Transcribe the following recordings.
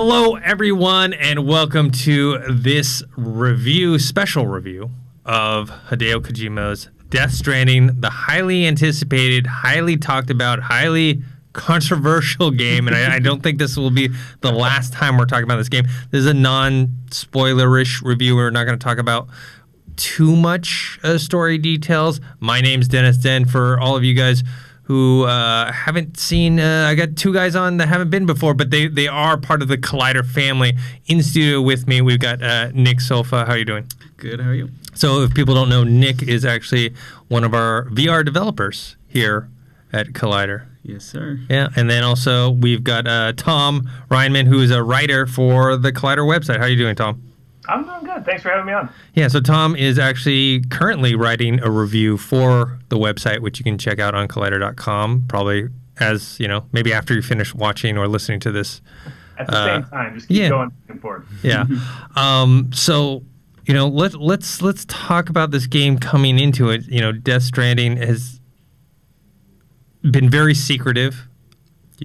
Hello, everyone, and welcome to this special review of Hideo Kojima's Death Stranding, the highly anticipated, highly talked about, highly controversial game. And I don't think this will be the last time we're talking about this game. This is a non-spoilerish review. We're not going to talk about too much story details. My name's Dennis Den. For all of you guys who haven't seen, I got two guys on that haven't been before, but they are part of the Collider family. In studio with me, we've got Nick Sofa. How are you doing? Good, how are you? So if people don't know, Nick is actually one of our VR developers here at Collider. Yes, sir. Yeah, and then also we've got Tom Reinman, who is a writer for the Collider website. How are you doing, Tom? I'm doing good. Thanks for having me on. Yeah, so Tom is actually currently writing a review for the website, which you can check out on Collider.com, probably as, maybe after you finish watching or listening to this. At the same time, just keep going back and forth. Yeah. So, let's talk about this game coming into it. Death Stranding has been very secretive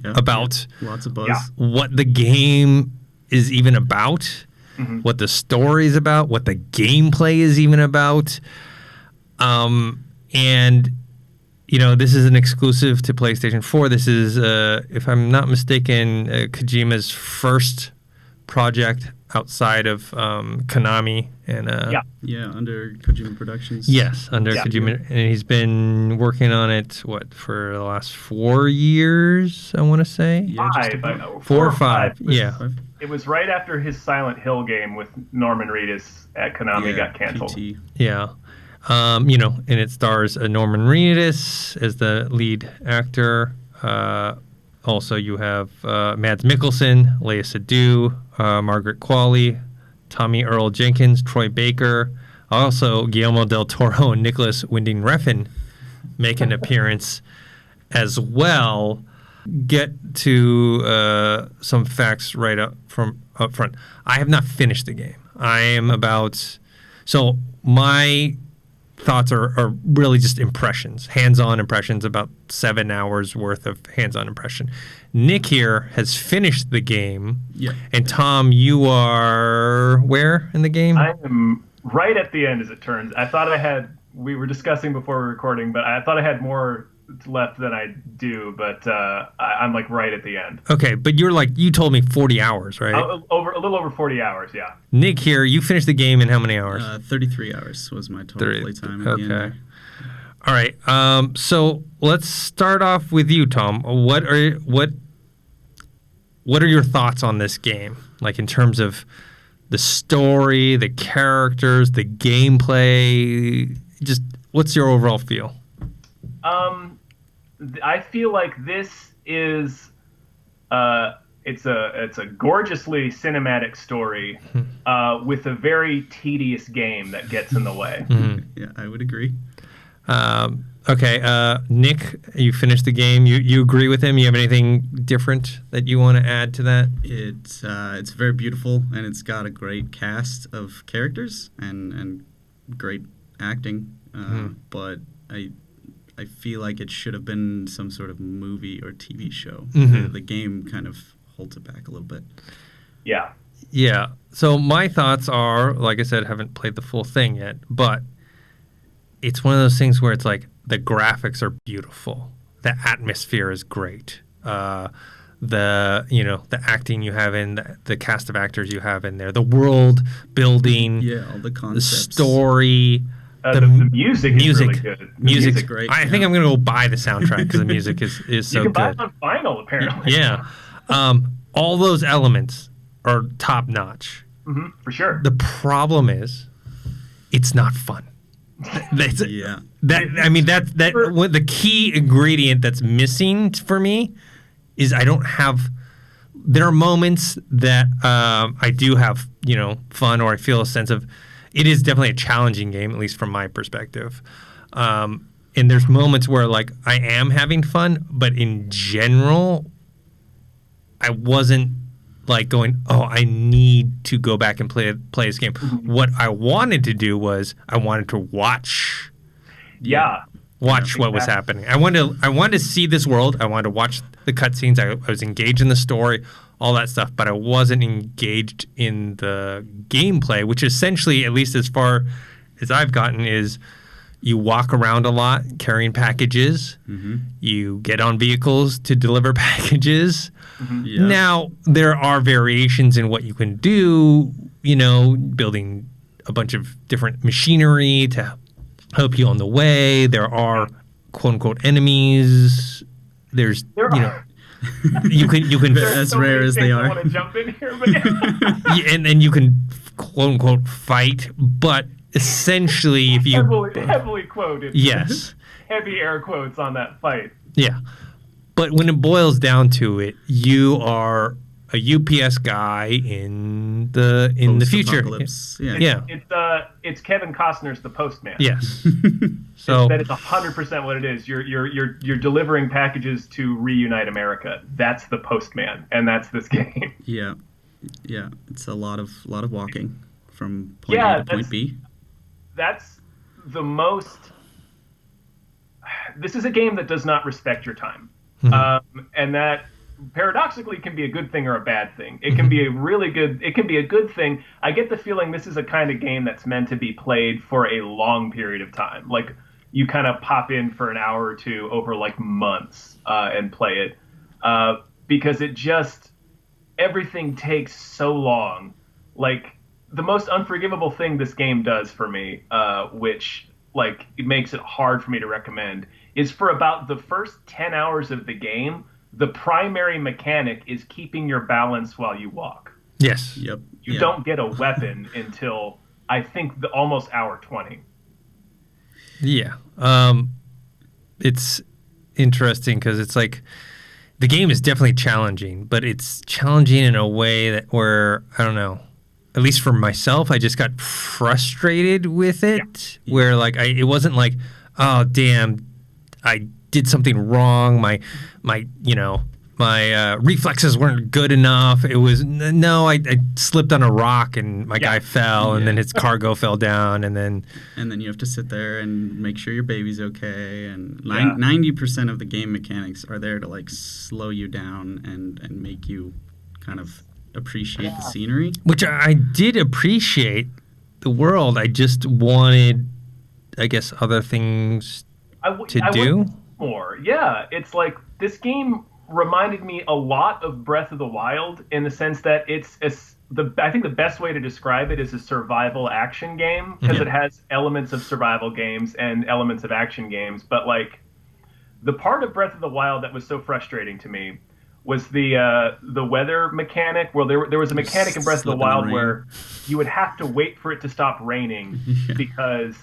about lots of buzz. What the game is even about. Mm-hmm. What the story is about, what the gameplay is even about. And, this is an exclusive to PlayStation 4. This is, if I'm not mistaken, Kojima's first project outside of Konami. And under Kojima Productions. Yes, under Kojima. And he's been working on it, for the last 4 years, I want to say? Yeah, 4 or 5. Yeah. It was right after his Silent Hill game with Norman Reedus at Konami got canceled. PT. Yeah. And it stars Norman Reedus as the lead actor. Also, you have Mads Mikkelsen, Lea Seydoux, Margaret Qualley, Tommy Earl Jenkins, Troy Baker. Also, Guillermo del Toro and Nicholas Winding Refn make an appearance as well. Get to some facts right up front. I have not finished the game. So my thoughts are really just impressions, hands-on impressions, about 7 hours worth of hands-on impression. Nick here has finished the game. Yeah. And Tom, you are where in the game? I am right at the end, as it turns. I thought we were discussing before we were recording, but I thought I had more left than I do, but I'm right at the end. Okay, but you told me 40 hours, right? A little over 40 hours, yeah. Nick here, you finished the game in how many hours? 33 hours was my total play time. Okay. All right. So let's start off with you, Tom. What are your thoughts on this game? Like in terms of the story, the characters, the gameplay, just what's your overall feel? I feel like this is it's a gorgeously cinematic story with a very tedious game that gets in the way. Mm-hmm. Yeah, I would agree. Okay, Nick, you finished the game. You agree with him? You have anything different that you want to add to that? It's very beautiful, and it's got a great cast of characters and great acting. But I feel like it should have been some sort of movie or TV show. Mm-hmm. The game kind of holds it back a little bit. Yeah. Yeah. So my thoughts are, like I said, haven't played the full thing yet, but it's one of those things where it's like the graphics are beautiful. The atmosphere is great. The acting you have in the cast of actors you have in there, the world building, all the concepts, the story. The music is really good. Music's great. I think I'm going to go buy the soundtrack because the music is so good. You can buy it on vinyl, apparently. Yeah. All those elements are top notch. Mm-hmm, for sure. The problem is, it's not fun. That's the key ingredient that's missing for me is I don't have. There are moments that I do have, fun, or I feel a sense of. It is definitely a challenging game, at least from my perspective. And there's moments where, I am having fun, but in general, I wasn't, going, I need to go back and play this game. Mm-hmm. What I wanted to do was I wanted to watch. Yeah. Watch what was happening. I wanted to see this world. I wanted to watch the cutscenes. I was engaged in the story. all that stuff, but I wasn't engaged in the gameplay, which essentially, at least as far as I've gotten, is you walk around a lot carrying packages. Mm-hmm. You get on vehicles to deliver packages. Mm-hmm. Yeah. Now, there are variations in what you can do, building a bunch of different machinery to help you on the way. There are quote-unquote enemies. There's, you can as so rare many as they things I are. want to jump in here, but yeah. and you can quote-unquote fight, but essentially if you... heavily quoted. Yes. Heavy air quotes on that fight. Yeah. But when it boils down to it, you are a UPS guy in the future. Post-apocalypse. It's Kevin Costner's The Postman. Yes. So that is 100% what it is. You're delivering packages to reunite America. That's The Postman, and that's this game. Yeah. It's a lot of walking from point A to point B. That's the most. This is a game that does not respect your time, and that paradoxically can be a good thing or a bad thing. It can be it can be a good thing. I get the feeling this is a kind of game that's meant to be played for a long period of time. Like you kind of pop in for an hour or two over like months and play it because it just everything takes so long. Like the most unforgivable thing this game does for me, which like it makes it hard for me to recommend, is for about the first 10 hours of the game, the primary mechanic is keeping your balance while you walk. Yes. Yep. You don't get a weapon until I think almost hour 20. Yeah. It's interesting because it's like the game is definitely challenging, but it's challenging in a way where, I don't know, at least for myself, I just got frustrated with it. Yeah. Where like it wasn't like, oh damn, I did something wrong. My reflexes weren't good enough. It was I slipped on a rock and my guy fell, and then his cargo fell down, and then you have to sit there and make sure your baby's okay. And 90% of the game mechanics are there to like slow you down and make you kind of appreciate the scenery. Which I did appreciate the world. I just wanted, I guess, other things to do. More. Yeah, it's like this game reminded me a lot of Breath of the Wild in the sense that I think the best way to describe it is a survival action game because it has elements of survival games and elements of action games. But like the part of Breath of the Wild that was so frustrating to me was the weather mechanic. Well, there was a mechanic in Breath of the Wild where you would have to wait for it to stop raining because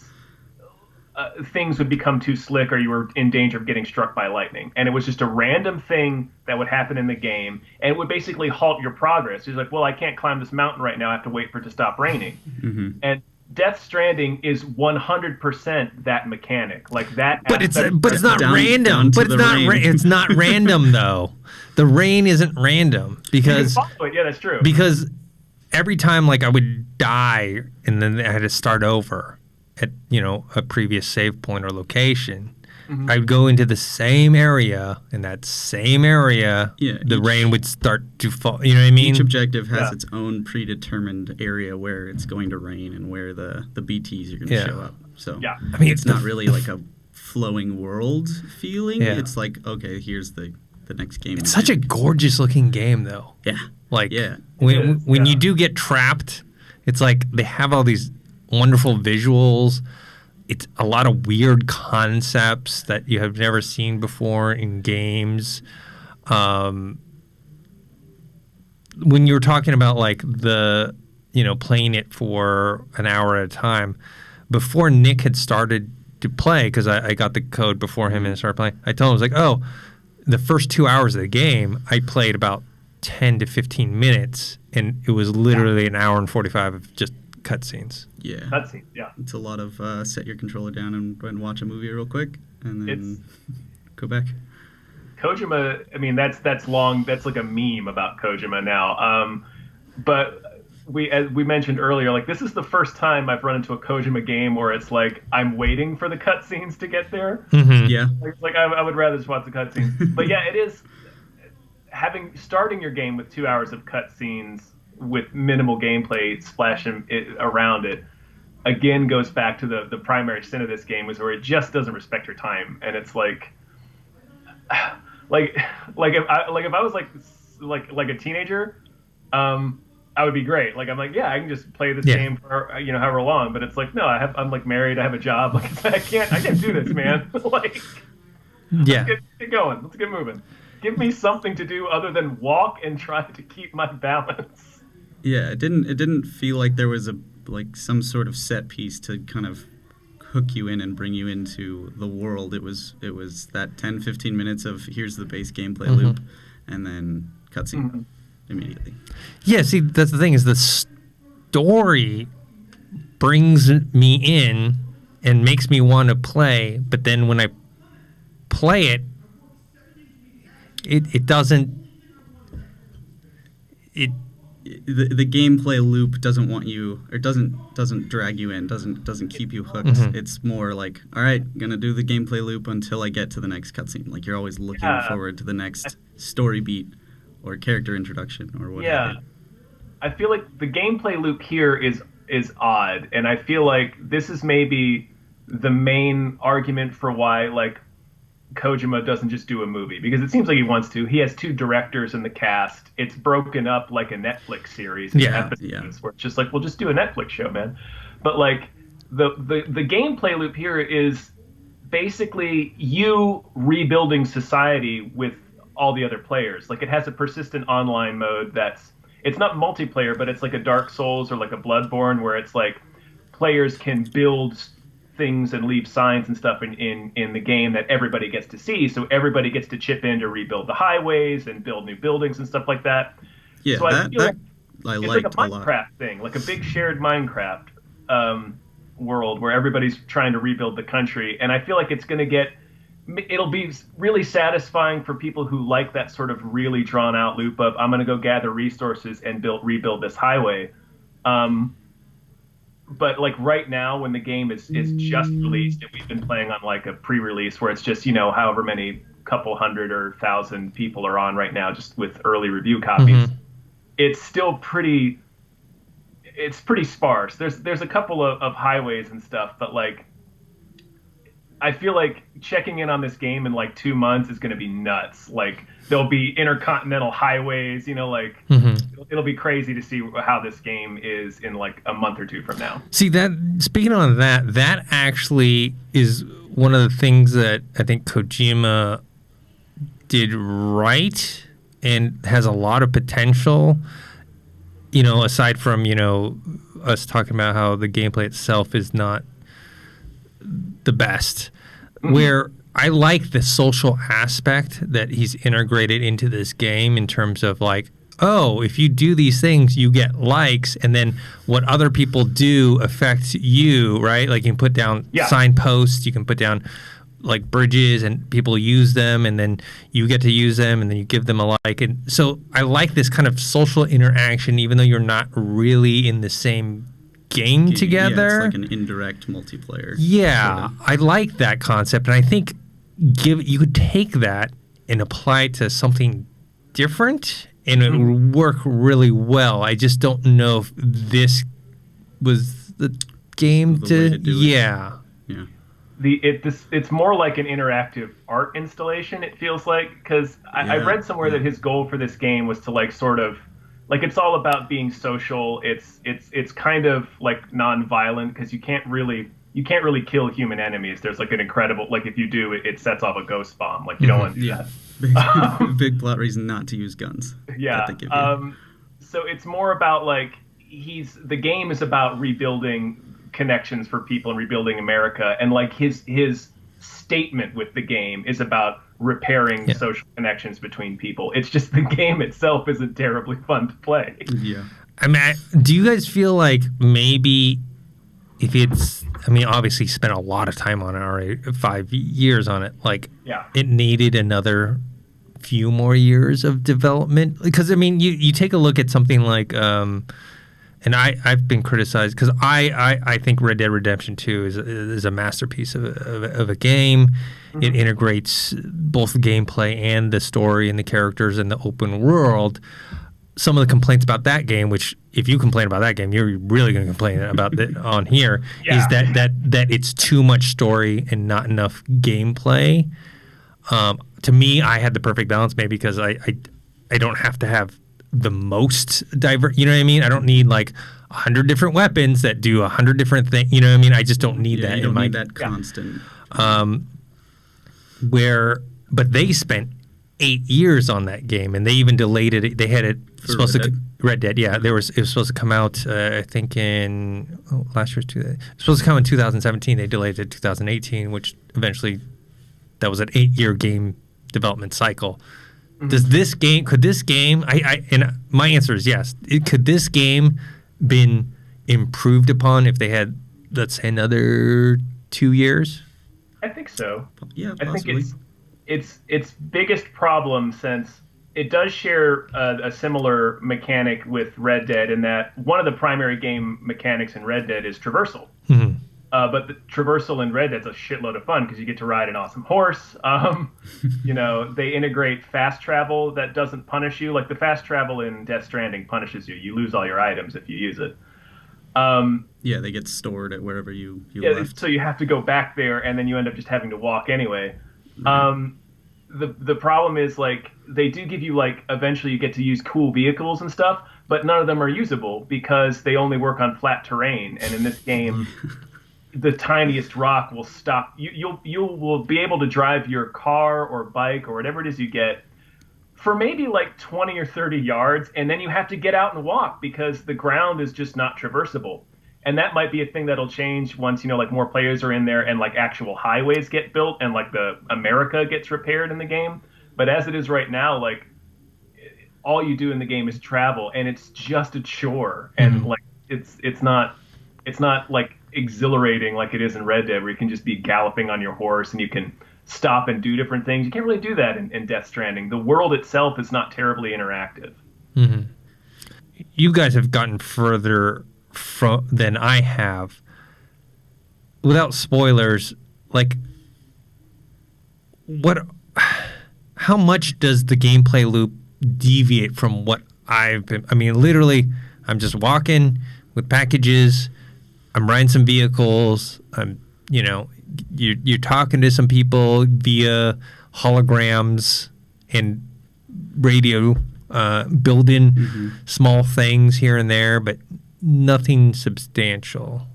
things would become too slick or you were in danger of getting struck by lightning. And it was just a random thing that would happen in the game, and it would basically halt your progress. He's like, well, I can't climb this mountain right now. I have to wait for it to stop raining. Mm-hmm. And Death Stranding is 100% that mechanic. Like that. But it's not random. But it's not random though. The rain isn't random because you can follow it. Yeah, that's true. Because every time like I would die and then I had to start over at a previous save point or location, I'd go into the same area. In that same area, the rain would start to fall. You know what I mean? Each objective has its own predetermined area where it's going to rain and where the BTs are going to show up. So I mean, it's not really like a flowing world feeling. Yeah. It's like, okay, here's the next game. It's such a gorgeous looking game, though. Yeah. Like when you do get trapped, it's like they have all these wonderful visuals. It's a lot of weird concepts that you have never seen before in games. When you were talking about like the, playing it for an hour at a time, before Nick had started to play, because I got the code before him and started playing, I told him, I was like, oh, the first 2 hours of the game, I played about 10 to 15 minutes, and it was literally an hour and 45 of just cutscenes. Yeah. Cutscenes, yeah. It's a lot of set your controller down and watch a movie real quick, and then go back. Kojima, I mean, that's like a meme about Kojima now. But as we mentioned earlier, like this is the first time I've run into a Kojima game where it's like I'm waiting for the cutscenes to get there. Mm-hmm. Yeah. Like I would rather just watch the cutscenes. But yeah, it is. starting your game with 2 hours of cutscenes with minimal gameplay splashing around it, again goes back to the primary sin of this game, was where it just doesn't respect your time, and it's like if I was like a teenager, I would be great. Like, I'm like, yeah, I can just play this game for however long. But it's like, no, I'm like married, I have a job. Like, I can't do this, man. Like, let's get going, let's get moving. Give me something to do other than walk and try to keep my balance. Yeah, it didn't feel like there was some sort of set piece to kind of hook you in and bring you into the world. It was that 10-15 minutes of here's the base gameplay loop, and then cutscene immediately. Yeah, see, that's the thing, is the story brings me in and makes me want to play, but then when I play it, it doesn't. The gameplay loop doesn't want you, or doesn't drag you in, doesn't keep you hooked. It's more like, all right, gonna do the gameplay loop until I get to the next cutscene. Like, you're always looking forward to the next story beat or character introduction or whatever. Yeah, I feel like the gameplay loop here is odd, and I feel like this is maybe the main argument for why like Kojima doesn't just do a movie, because it seems like he wants to. He has 2 directors in the cast. It's broken up like a Netflix series. Episodes where it's just like, we'll just do a Netflix show, man. But like the gameplay loop here is basically you rebuilding society with all the other players. Like, it has a persistent online mode it's not multiplayer, but it's like a Dark Souls or like a Bloodborne, where it's like players can build things and leave signs and stuff in the game that everybody gets to see, so everybody gets to chip in to rebuild the highways and build new buildings and stuff like that. Yeah, so I feel like it's like a Minecraft thing, like a big shared Minecraft world where everybody's trying to rebuild the country, and I feel like it'll be really satisfying for people who like that sort of really drawn out loop of, I'm going to go gather resources and rebuild this highway. But like right now, when the game is just released, and we've been playing on like a pre-release where it's just, however many couple hundred or 1,000 people are on right now, just with early review copies, it's still pretty sparse. There's a couple of highways and stuff, but like, I feel like checking in on this game in like 2 months is going to be nuts. Like, there'll be intercontinental highways, it'll be crazy to see how this game is in like a month or 2 from now. See, speaking on that actually is one of the things that I think Kojima did right and has a lot of potential, aside from, us talking about how the gameplay itself is not the best, where I like the social aspect that he's integrated into this game, in terms of like, oh, if you do these things, you get likes, and then what other people do affects you, right? Like, you can put down signposts, you can put down like bridges, and people use them, and then you get to use them, and then you give them a like. And so I like this kind of social interaction, even though you're not really in the same game together. Yeah, it's like an indirect multiplayer. Yeah, sort of. I like that concept, and I think you could take that and apply it to something different, and it would work really well. I just don't know if this was the game to do it. Yeah. It's more like an interactive art installation, it feels like, because I read somewhere that his goal for this game was to like sort of, like, it's all about being social. It's kind of like non-violent, because you can't really kill human enemies. There's like an incredible, like, if you do, it sets off a ghost bomb. Like, you don't want to do that. Big plot reason not to use guns. Yeah. So it's more about like the game is about rebuilding connections for people and rebuilding America, and like his statement with the game is about repairing social connections between people. It's just the game itself isn't terribly fun to play. Yeah. I mean, do you guys feel like maybe if it's, I mean, obviously spent a lot of time on it already, 5 years on it, like it needed another few more years of development? Because I mean, you take a look at something like and I've been criticized because I think Red Dead Redemption 2 is a masterpiece of a game. Mm-hmm. It integrates both the gameplay and the story and the characters and the open world. Some of the complaints about that game, which if you complain about that game, you're really going to complain about it on here, is that it's too much story and not enough gameplay. To me, I had the perfect balance, maybe because I don't have to have the most diverse. You know what I mean? I don't need like 100 different weapons that do 100 different things. You know what I mean? I just don't need that. You don't need that constant. But they spent 8 years on that game, and they even delayed it. They had it supposed to Red Dead. Yeah, it was supposed to come out. I think in last year's it was supposed to come in 2017. They delayed it to 2018, which eventually that was an 8-year game development cycle. Mm-hmm. Could this game? And my answer is yes. Could this game been improved upon if they had, let's say, another 2 years? I think so. Yeah, possibly. I think its biggest problem, since it does share a similar mechanic with Red Dead, in that one of the primary game mechanics in Red Dead is traversal. Mm-hmm. But the traversal in Red Dead's a shitload of fun because you get to ride an awesome horse. They integrate fast travel that doesn't punish you. Like the fast travel in Death Stranding punishes you. You lose all your items if you use it. They get stored at wherever you left. So you have to go back there, and then you end up just having to walk anyway. The problem is, like, they do give you, like, eventually you get to use cool vehicles and stuff, but none of them are usable because they only work on flat terrain. And in this game, the tiniest rock will stop. You will be able to drive your car or bike or whatever it is you get for maybe like 20 or 30 yards, and then you have to get out and walk because the ground is just not traversable. And that might be a thing that'll change once, like more players are in there and like actual highways get built and like the America gets repaired in the game. But as it is right now, like all you do in the game is travel, and it's just a chore. And like it's not like exhilarating like it is in Red Dead, where you can just be galloping on your horse and you can stop and do different things. You can't really do that in Death Stranding. The world itself is not terribly interactive. Mm-hmm. You guys have gotten further than I have. Without spoilers, like how much does the gameplay loop deviate from what I've been? I mean, literally, I'm just walking with packages. I'm riding some vehicles. You're talking to some people via holograms and radio, building small things here and there, but nothing substantial.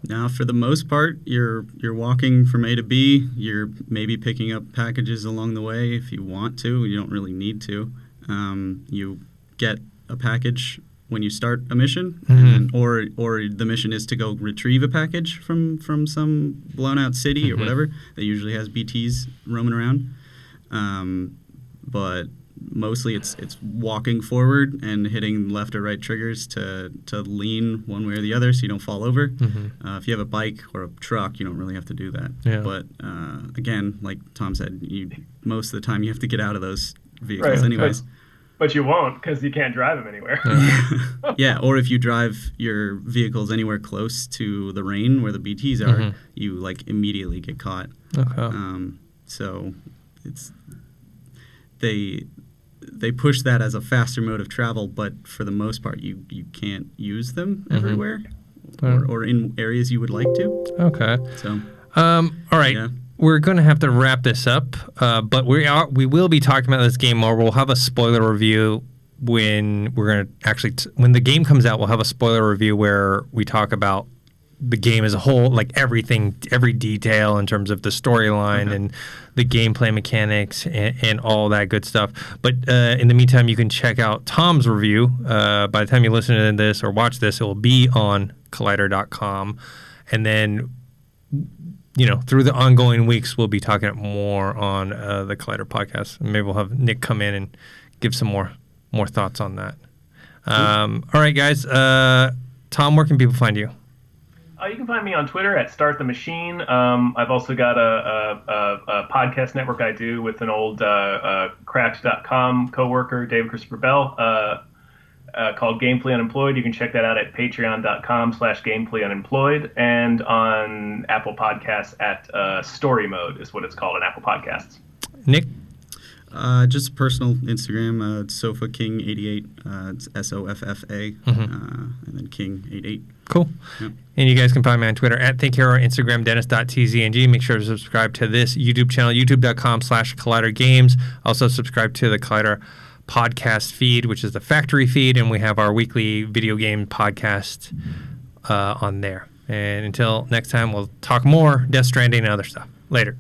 Now, for the most part, you're walking from A to B. You're maybe picking up packages along the way if you want to. You don't really need to. You get a package when you start a mission, or the mission is to go retrieve a package from some blown out city or whatever that usually has BTs roaming around. But mostly it's walking forward and hitting left or right triggers to lean one way or the other so you don't fall over. If you have a bike or a truck, you don't really have to do that. Yeah. But again, like Tom said, most of the time you have to get out of those vehicles anyways. But you won't, because you can't drive them anywhere. Yeah, or if you drive your vehicles anywhere close to the rain where the BTs are, you like immediately get caught. Okay. So it's they push that as a faster mode of travel, but for the most part, you can't use them everywhere or in areas you would like to. Okay. So. All right. Yeah. We're going to have to wrap this up, but we will be talking about this game more. We'll have a spoiler review when we're going to actually when the game comes out. We'll have a spoiler review where we talk about the game as a whole, like everything, every detail in terms of the storyline and the gameplay mechanics and all that good stuff. But in the meantime, you can check out Tom's review. By the time you listen to this or watch this, it will be on Collider.com, and then through the ongoing weeks, we'll be talking more on the Collider podcast. Maybe we'll have Nick come in and give some more thoughts on that. All right, guys. Tom, where can people find you? You can find me on Twitter at Start the Machine. I've also got a podcast network I do with an old Cracked.com coworker, David Christopher Bell. called Gameplay Unemployed. You can check that out at patreon.com/gameplayunemployed and on Apple Podcasts at Story Mode is what it's called on Apple Podcasts. Nick? Just personal Instagram, SofaKing88. It's SOFFA, and then King88. Cool. Yep. And you guys can find me on Twitter at ThinkHero, Instagram, Dennis.tzng. Make sure to subscribe to this YouTube channel, youtube.com/Collider Games. Also subscribe to the Collider podcast feed, which is the factory feed, and we have our weekly video game podcast on there. And until next time, we'll talk more Death Stranding and other stuff. Later.